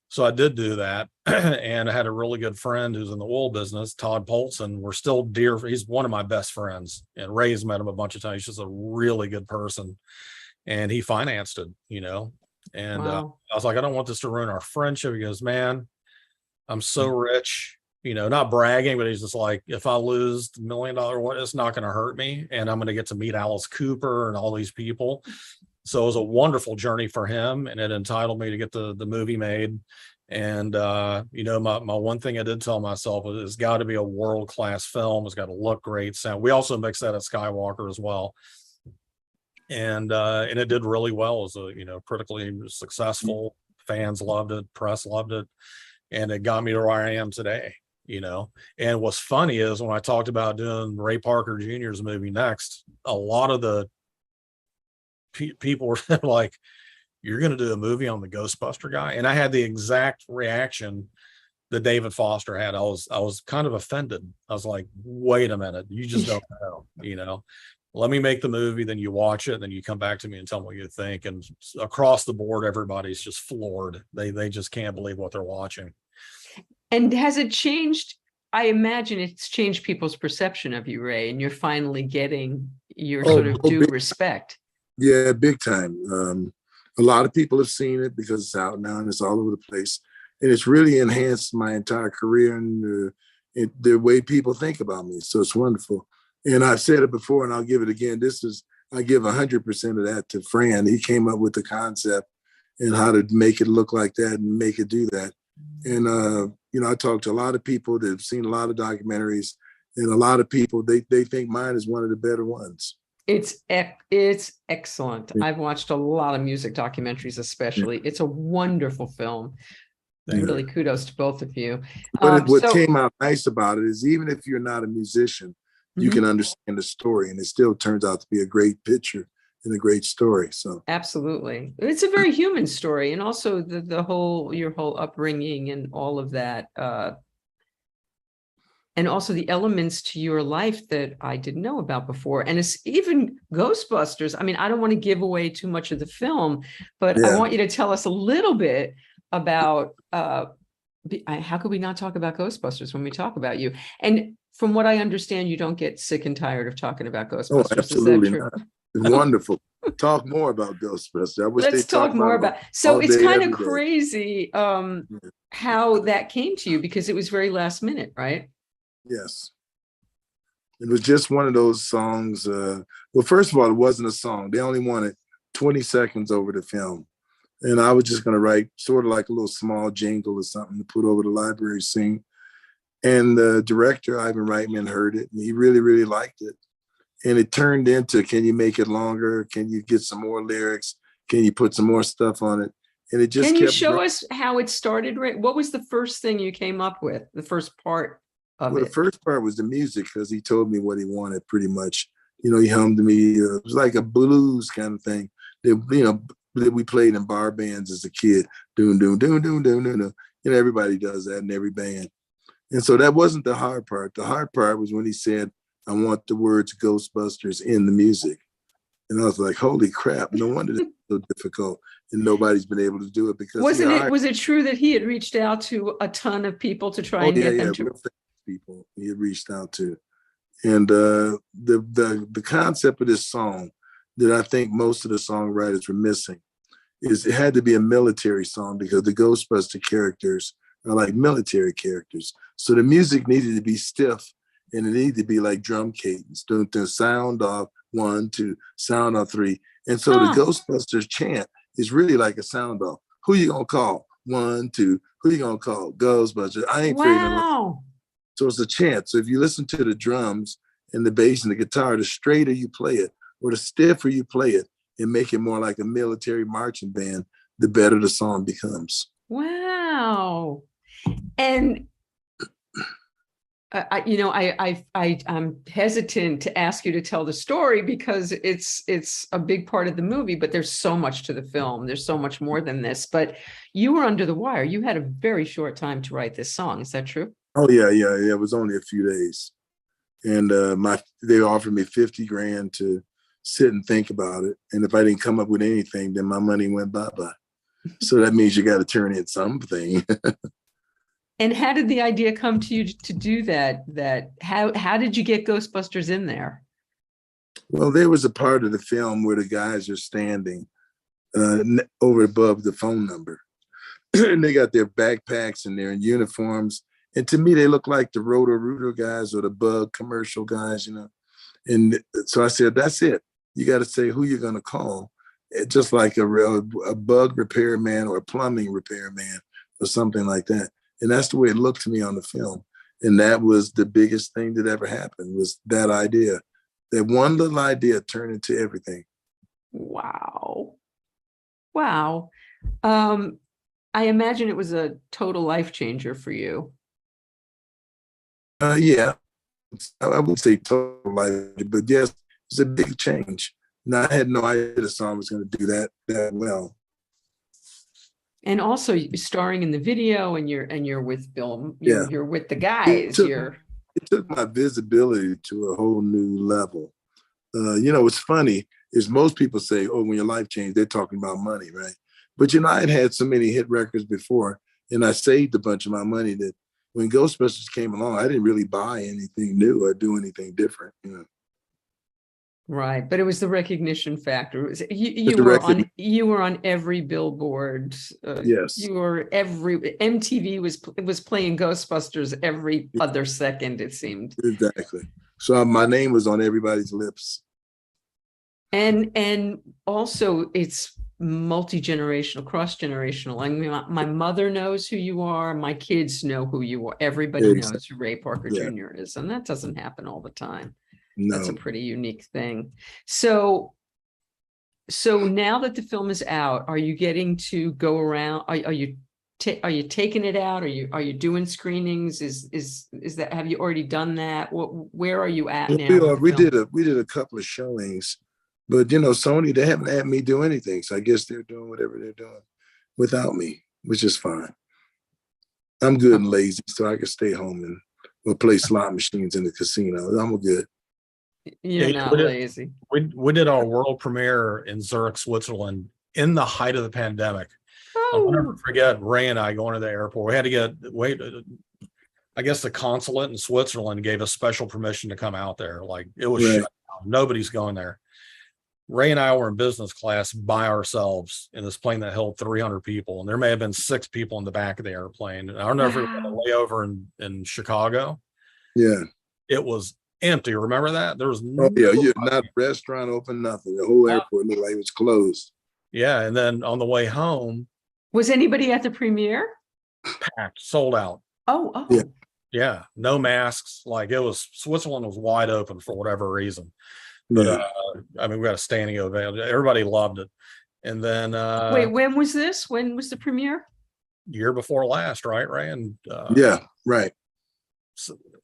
So I did do that. And I had a really good friend who's in the oil business, Todd Polson. We're still dear. He's one of my best friends, and Ray's met him a bunch of times. He's just a really good person. And he financed it, you know. And Wow. I was like, I don't want this to ruin our friendship. He goes, man, I'm so rich, you know, not bragging, but he's just like, if I lose $1 million, it's not going to hurt me. And I'm going to get to meet Alice Cooper and all these people. So it was a wonderful journey for him, and it entitled me to get the movie made. And, you know, my one thing I did tell myself was it's got to be a world-class film. It's got to look great. Sound. We also mixed that at Skywalker as well. And it did really well. It was a, you know, critically successful. Fans loved it. Press loved it. And it got me to where I am today, you know. And what's funny is when I talked about doing Ray Parker Jr.'s movie next, a lot of the people were like, you're going to do a movie on the Ghostbuster guy? And I had the exact reaction that David Foster had. I was kind of offended. I was like, wait a minute, you just don't know, you know. Let me make the movie, then you watch it, then you come back to me and tell me what you think. And across the board, everybody's just floored. They just can't believe what they're watching. And has it changed? I imagine it's changed people's perception of you, Ray, and you're finally getting your sort of due respect. Yeah, big time. A lot of people have seen it because it's out now and it's all over the place. And it's really enhanced my entire career and the way people think about me. So it's wonderful. And I've said it before, and I'll give it again. I give 100% of that to Fran. He came up with the concept and how to make it look like that and make it do that. And, you know, I talked to a lot of people that have seen a lot of documentaries, and a lot of people, they think mine is one of the better ones. It's excellent. I've watched a lot of music documentaries, especially. It's a wonderful film. Really kudos to both of you. But what came out nice about it is even if you're not a musician, you can understand the story, and it still turns out to be a great picture and a great story. So absolutely, it's a very human story, and also your whole upbringing and all of that. and also the elements to your life that I didn't know about before. And it's even Ghostbusters. I mean, I don't want to give away too much of the film, but I want you to tell us a little bit about how could we not talk about Ghostbusters when we talk about you? And from what I understand, you don't get sick and tired of talking about Ghostbusters. Oh, absolutely Is that true? not. It's wonderful. Talk more about Ghostbusters. I wish Let's talk more about. So it's kind of crazy how that came to you, because it was very last minute, right? Yes. It was just one of those songs. Well, first of all, it wasn't a song. They only wanted 20 seconds over the film. And I was just going to write sort of like a little small jingle or something to put over the library scene. And the director, Ivan Reitman, heard it, and he really, really liked it. And it turned into, can you make it longer? Can you get some more lyrics? Can you put some more stuff on it? And it just Can you show us how it started? Right? What was the first thing you came up with? The first part of it? The first part was the music, because he told me what he wanted pretty much. You know, he hummed to me. It was like a blues kind of thing that, you know, that we played in bar bands as a kid. Doom, doom, doom, doom, doom, doom, doom. You know, everybody does that in every band. And so that wasn't the hard part. The hard part was when he said, I want the words Ghostbusters in the music. And I was like, holy crap, no wonder it's so difficult and nobody's been able to do it. Because was it true that he had reached out to a ton of people to try and get them to real people he had reached out to? And the concept of this song that I think most of the songwriters were missing is it had to be a military song, because the Ghostbuster characters are like military characters. So the music needed to be stiff, and it needed to be like drum cadence. The sound off 1, 2, sound off 3. And so the Ghostbusters chant is really like a sound off. Who you gonna call? 1, 2. Who you gonna call? Ghostbusters. I ain't afraid of. So it's a chant. So if you listen to the drums and the bass and the guitar, the straighter you play it, or the stiffer you play it, and make it more like a military marching band, the better the song becomes. Wow. And I'm hesitant to ask you to tell the story, because it's a big part of the movie, but there's so much to the film. There's so much more than this. But you were under the wire. You had a very short time to write this song. Is that true? Oh yeah. It was only a few days, and they offered me $50,000 to sit and think about it. And if I didn't come up with anything, then my money went bye-bye. So that means you got to turn in something. And how did the idea come to you to do that? How did you get Ghostbusters in there? Well, there was a part of the film where the guys are standing over above the phone number. And they got their backpacks and they're in uniforms. And to me, they look like the Roto-Rooter guys or the Bug commercial guys, you know. And so I said, that's it. You got to say who you're going to call. Just like a bug repairman or a plumbing repairman or something like that. And that's the way it looked to me on the film. And that was the biggest thing that ever happened, was that idea. That one little idea turned into everything. Wow. I imagine it was a total life changer for you. Yeah. I would say total life, but yes, it's a big change. Now, I had no idea the song was going to do that well. And also starring in the video, and you're with Bill, you're with the guys. It took my visibility to a whole new level. What's funny is most people say, oh, when your life changed, they're talking about money, right? But, I had so many hit records before, and I saved a bunch of my money that when Ghostbusters came along, I didn't really buy anything new or do anything different, Right, but it was the recognition factor. You were on every billboard. Yes, you were MTV was playing Ghostbusters every other second, it seemed. Exactly. So my name was on everybody's lips. And also it's multi-generational, cross-generational. I mean, my mother knows who you are. My kids know who you are. Everybody knows who Ray Parker Jr. is, and that doesn't happen all the time. No. That's a pretty unique thing. So now that the film is out, are you getting to go around? Are you taking it out? Are you doing screenings? Is that, have you already done that? Where are you at now? We did a couple of showings, but Sony, they haven't had me do anything. So I guess they're doing whatever they're doing without me, which is fine. I'm good and lazy, so I can stay home and or play slot machines in the casino. I'm good. You're not lazy. We did our world premiere in Zurich, Switzerland, in the height of the pandemic. I'll never forget Ray and I going to the airport. We had to I guess the consulate in Switzerland gave us special permission to come out there. Like, it was shut down. Nobody's going there. Ray and I were in business class by ourselves in this plane that held 300 people. And there may have been 6 people in the back of the airplane. And I'll never forget a layover in Chicago. Yeah. It was empty. Remember that? There was you're not a restaurant open, nothing. The whole airport looked like it was closed. Yeah. And then on the way home. Was anybody at the premiere? Packed, sold out. Oh. Yeah. No masks. Like, Switzerland was wide open for whatever reason. But I mean, we got a standing ovation. Everybody loved it. And then wait, when was this? When was the premiere? Year before last, right, Ray? And yeah, right.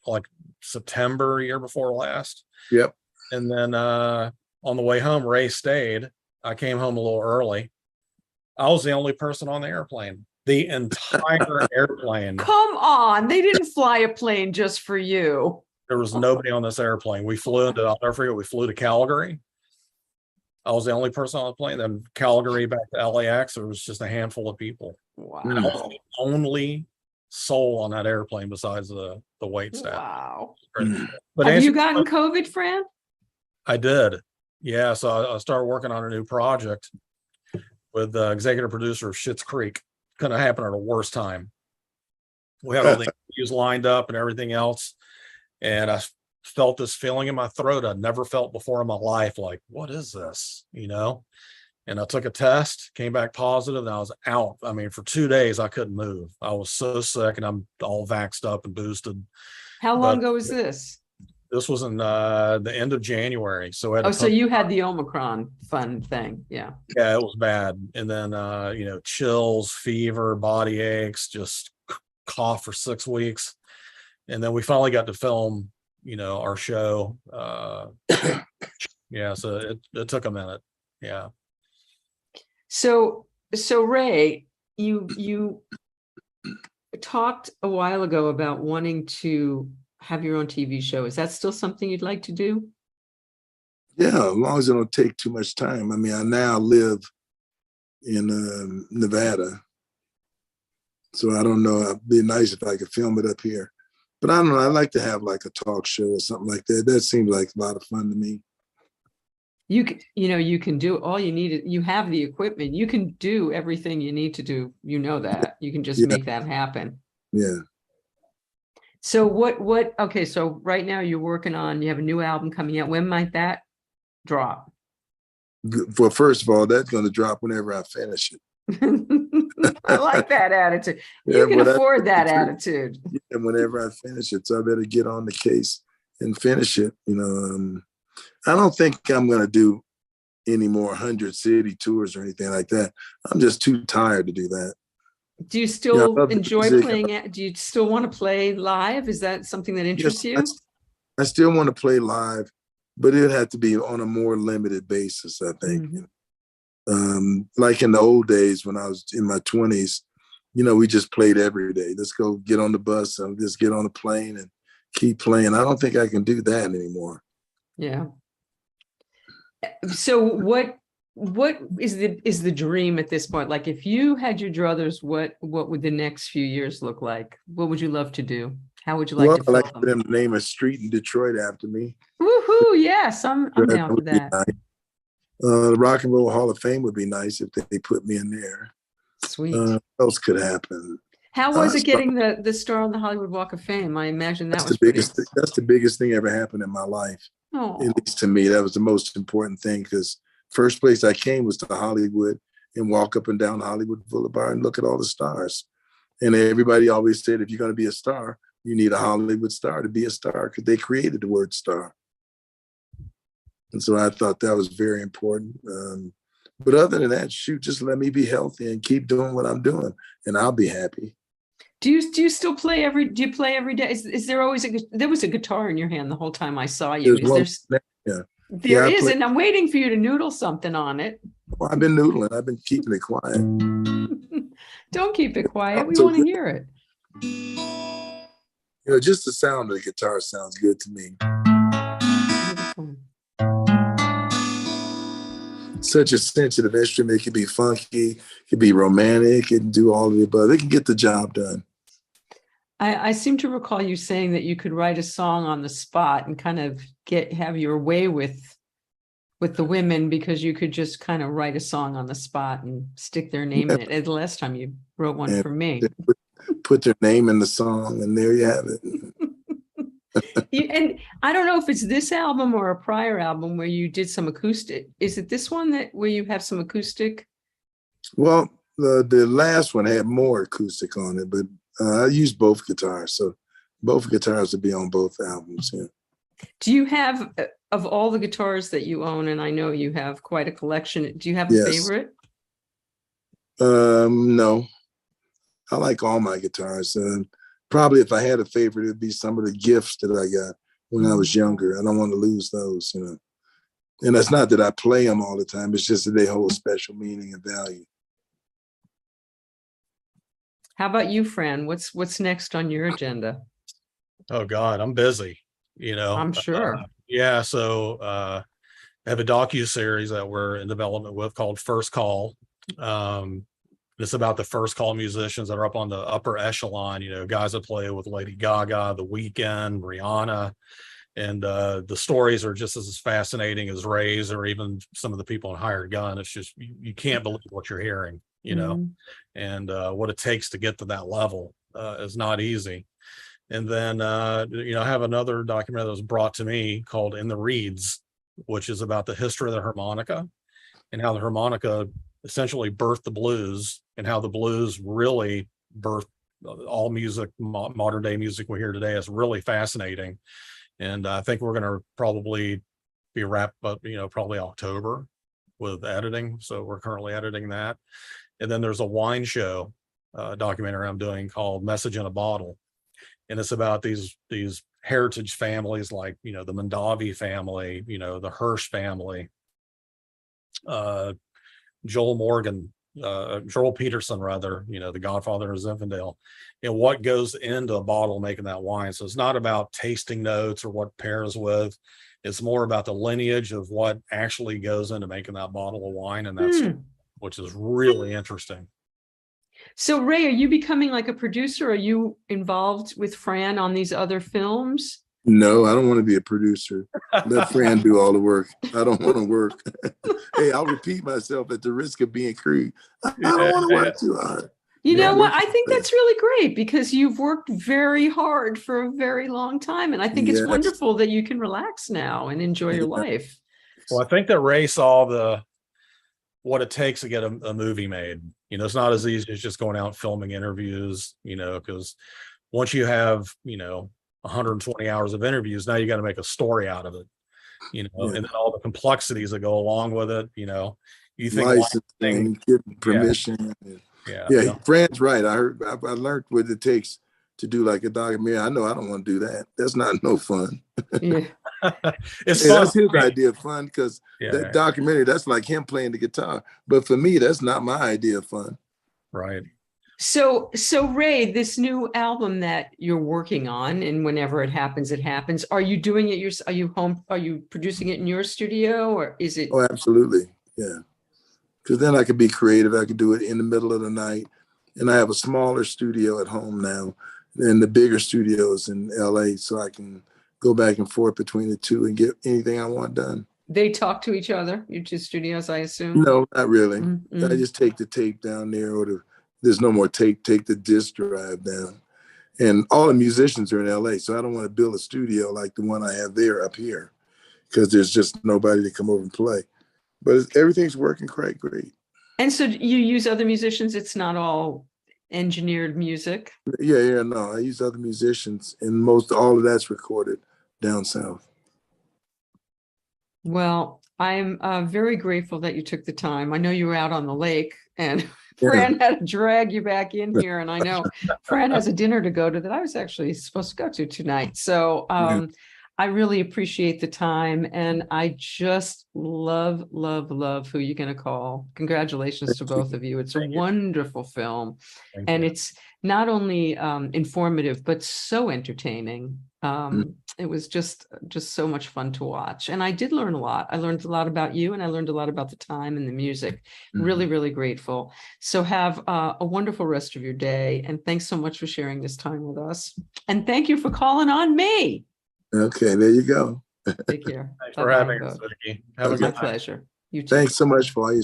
Like September, year before last. Yep. And then on the way home, Ray stayed. I came home a little early. I was the only person on the airplane. The entire airplane. Come on, they didn't fly a plane just for you. There was nobody on this airplane. We flew we flew to Calgary. I was the only person on the plane. Then Calgary back to LAX, there was just a handful of people. Wow. I was the only soul on that airplane besides the wait staff. Wow. But have you gotten COVID, Fran? I did. Yeah. So I started working on a new project with the executive producer of Schitt's Creek. Couldn't happen at a worse time. We had all the interviews lined up and everything else. And I felt this feeling in my throat I'd never felt before in my life. Like, what is this? And I took a test, came back positive, and I was out. I mean, for 2 days, I couldn't move. I was so sick, and I'm all vaxxed up and boosted. How long ago was this? This was in the end of January. So so you had the Omicron fun thing. Yeah. Yeah, it was bad. And then, chills, fever, body aches, just cough for 6 weeks. And then we finally got to film, our show. Yeah, so it took a minute. Yeah. So Ray, you talked a while ago about wanting to have your own TV show. Is that still something you'd like to do? Yeah, as long as it don't take too much time. I mean, I now live in Nevada. So I don't know. It'd be nice if I could film it up here. But I don't know. I'd like to have like a talk show or something like that. That seems like a lot of fun to me. You can do all you need. You have the equipment. You can do everything you need to do. You know that. You can just make that happen. Yeah. So okay, so right now you have a new album coming out. When might that drop? Well, first of all, that's going to drop whenever I finish it. I like that attitude. You can afford that attitude. And whenever I finish it, so I better get on the case and finish it. I don't think I'm going to do any more 100 city tours or anything like that. I'm just too tired to do that. Do you still enjoy playing it? Do you still want to play live? Is that something that interests you? I still want to play live, but it'd have to be on a more limited basis, I think. Mm-hmm. Like in the old days when I was in my 20s, we just played every day. Let's go get on the bus and just get on a plane and keep playing. I don't think I can do that anymore. Yeah. So what is the dream at this point? Like, if you had your druthers, what would the next few years look like? What would you love to do? How would you like to? I'd like for them to name a street in Detroit after me. Woohoo! Yes, I'm down for that. Nice. The Rock and Roll Hall of Fame would be nice if they put me in there. Sweet. What else could happen? How was it getting the star on the Hollywood Walk of Fame? I imagine that was that's the biggest thing ever happened in my life. Oh. At least to me, that was the most important thing, because first place I came was to Hollywood and walk up and down Hollywood Boulevard and look at all the stars. And everybody always said, if you're going to be a star, you need a Hollywood star to be a star, because they created the word star. And so I thought that was very important. But other than that, just let me be healthy and keep doing what I'm doing, and I'll be happy. Do you still play do you play every day? Is there always there was a guitar in your hand the whole time I saw you? There is, and I'm waiting for you to noodle something on it. Well, I've been noodling. I've been keeping it quiet. Don't keep it quiet. We want to hear it. just the sound of the guitar sounds good to me. Beautiful. Such a sensitive instrument. It can be funky, it can be romantic, it can do all of the above. It can get the job done. I seem to recall you saying that you could write a song on the spot and kind of have your way with the women, because you could just kind of write a song on the spot and stick their name in it. And the last time you wrote one for me. Put their name in the song, and there you have it. And I don't know if it's this album or a prior album where you did some acoustic. Is it this one where you have some acoustic? Well, the last one had more acoustic on it, but I used both guitars, so both guitars would be on both albums. Yeah. Do you have, of all the guitars that you own, and I know you have quite a collection, do you have a favorite? No, I like all my guitars. Probably if I had a favorite, it'd be some of the gifts that I got when I was younger. I don't want to lose those, And that's not that I play them all the time. It's just that they hold special meaning and value. How about you, Fran? What's next on your agenda? Oh God, I'm busy, I'm sure. Yeah. So I have a docu-series that we're in development with called First Call. It's about the first call musicians that are up on the upper echelon, guys that play with Lady Gaga, The Weeknd, Rihanna. And the stories are just as fascinating as Ray's, or even some of the people in Hired Gun. It's just, you can't believe what you're hearing, and what it takes to get to that level is not easy. And then, I have another documentary that was brought to me called In the Reeds, which is about the history of the harmonica and how the harmonica essentially birthed the blues, and how the blues really birthed all music, modern day music we hear today. Is really fascinating. And I think we're going to probably be wrapped up, probably October with editing. So we're currently editing that. And then there's a wine show documentary I'm doing called Message in a Bottle. And it's about these heritage families, like, the Mondavi family, the Hirsch family, Joel Peterson, rather, the godfather of Zinfandel, and what goes into a bottle making that wine. So it's not about tasting notes or what pairs with. It's more about the lineage of what actually goes into making that bottle of wine. And that's which is really interesting. So Ray, are you becoming like a producer? Are you involved with Fran on these other films? No, I don't want to be a producer. Let Fran do all the work. I don't want to work. Hey, I'll repeat myself at the risk of being crude. I don't want to work too hard. You know what? I think that's really great, because you've worked very hard for a very long time. And I think it's wonderful that you can relax now and enjoy your life. Well, I think that Ray saw what it takes to get a movie made. It's not as easy as just going out and filming interviews, because once you have, 120 hours of interviews, now you got to make a story out of it, and then all the complexities that go along with it. You think licensing, getting permission. Yeah. Fran's right. I learned what it takes to do like a documentary. I know I don't want to do that. That's not no fun. Yeah. It's fun. That's his idea of fun, because that documentary, that's like him playing the guitar. But for me, that's not my idea of fun. Right. So Ray, this new album that you're working on, and whenever it happens, are you doing it are you producing it in your studio, or is it? Oh, absolutely. Yeah. Because then I could be creative. I could do it in the middle of the night. And I have a smaller studio at home now, and the bigger studios in LA, so I can go back and forth between the two and get anything I want done. They talk to each other, your two studios, I assume? No, not really. I just take the tape down there, or there's no more tape, take the disc drive down. And all the musicians are in LA, so I don't want to build a studio like the one I have there up here, because there's just nobody to come over and play. But everything's working quite great. And so you use other musicians? It's not all engineered music? Yeah, no. I use other musicians, and all of that's recorded down south. Well, I'm very grateful that you took the time. I know you were out on the lake, and Fran had to drag you back in here. And I know Fran has a dinner to go to that I was actually supposed to go to tonight. So I really appreciate the time, and I just love, love, love who you're going to call. Congratulations to both of you. It's a wonderful film, and it's not only informative, but so entertaining. It was just so much fun to watch, and I did learn a lot. I learned a lot about you, and I learned a lot about the time and the music. Really, really grateful. So have a wonderful rest of your day, and thanks so much for sharing this time with us. And thank you for calling on me. Okay, there you go. Take care. Thanks for having us, Vicki. Have a good night. My pleasure. You too. Thanks so much for all your